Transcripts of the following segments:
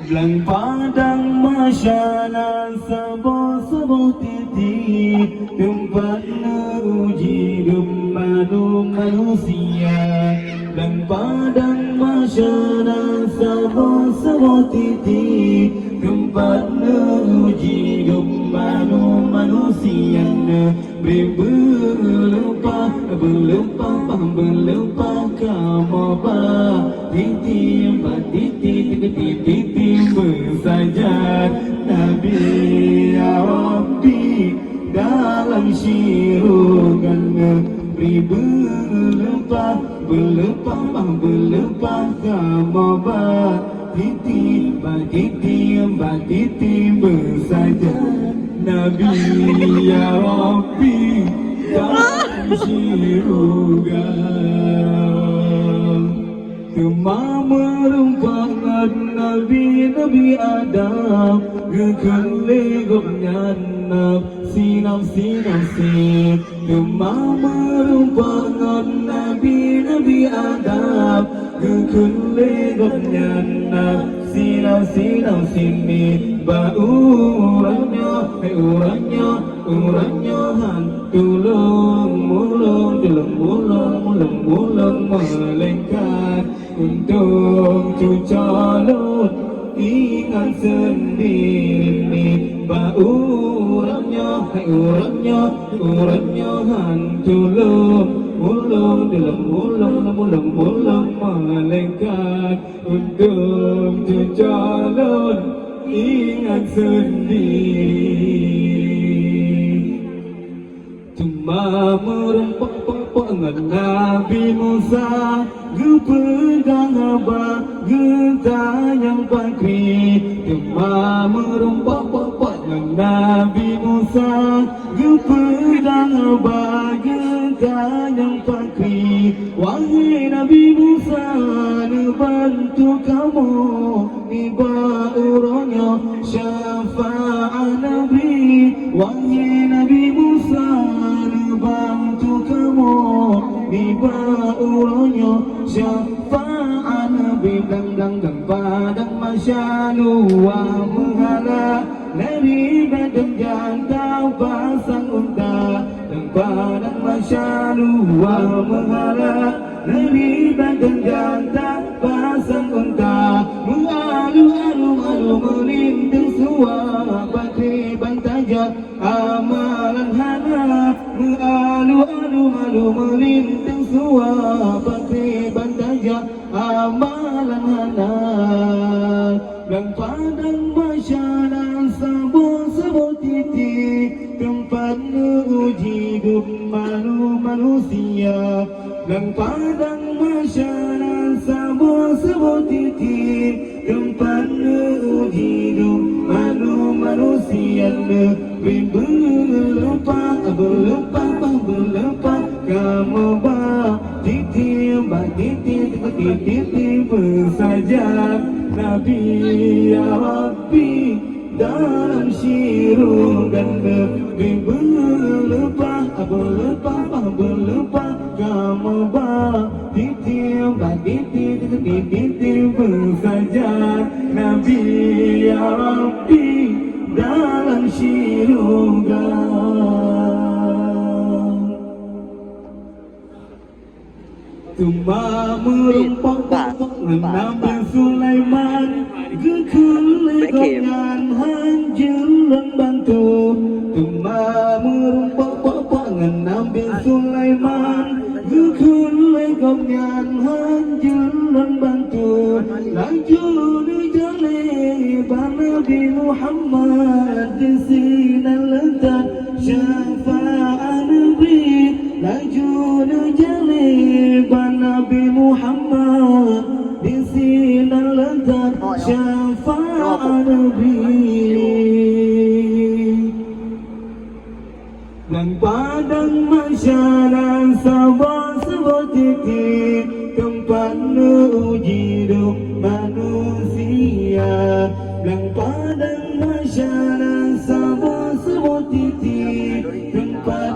Belang padang masyarakat sebuah titik tempat uji hidup manusia. Belang padang masyarakat sebuah titik tempat uji hidup manusia. Berlempah kamu titik bersajat Nabi ya Rabbi dalam syirungan negeri berlempah kamu titik bersajat Nabi ya Rabbi dalam syirungan. Kemah merupakan Nabi Adam kekelegoknya nafsi. Kemah merupakan Nabi Adam kekelegoknya nafsi. Uratnya han tulung mulung melengkat untuk calon ingat sendiri. Uratnya han tulung mulung melengkat untuk calon ingat sendiri. Cuma merempok Nabi Musa gepegang abah getayang pakri. Cuma merempok Nabi Musa gepegang abah getayang pakri. Wahai Nabi Musa bantu kamu niba uronya syafaat Nabi. Wahai Nabi Musa bantu kamu niba uronya syafaat Nabi. Dang padang masyalua menghala dari badan jantau pasang unta. Dang padang masyalua menghala dari badan jantau pasang unta. Mengalu melinting suara patri bantaja amalan hana. Mengalu melinting suara patri bantaja amalan hana. Dan padang masyarakat sebuah titik tempat uji hidup manusia. Dan padang masyarakat sebuah titik tempat uji hidup manusia. Negeri berlempah kamu titik bersajat Nabi ya Rabbi dalam syirungan. Negeri berlempah kamu titik bersajat Nabi ya Rabbi dalam syirungan. Tuma merempok Nabi Sulaiman kekelegoknya hanjuran bantu. Tuma merempok Nabi Sulaiman kekelegoknya hanjuran bantu. Laju dijali Nabi Muhammad di sini letak syafaat Nabi. Laju dijali Nabi Muhammad di sini letak syafaat Nabi. Dan padang masyarakat sebuah titik tempat uji hidup manusia. Dan padang masyarakat sebuah titik tempat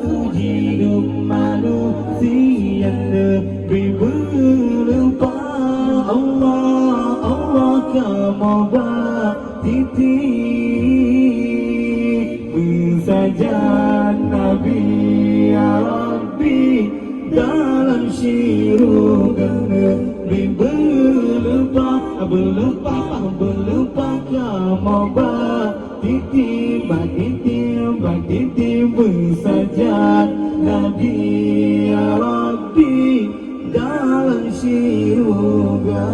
uji hidup manusia. Negeri berlempah Allah kamu titi Bersajat Nabi ya Rabbi dalam syurga negeri berlupa kamu titi bersajat Nabi ya Rabbi dalam syurga.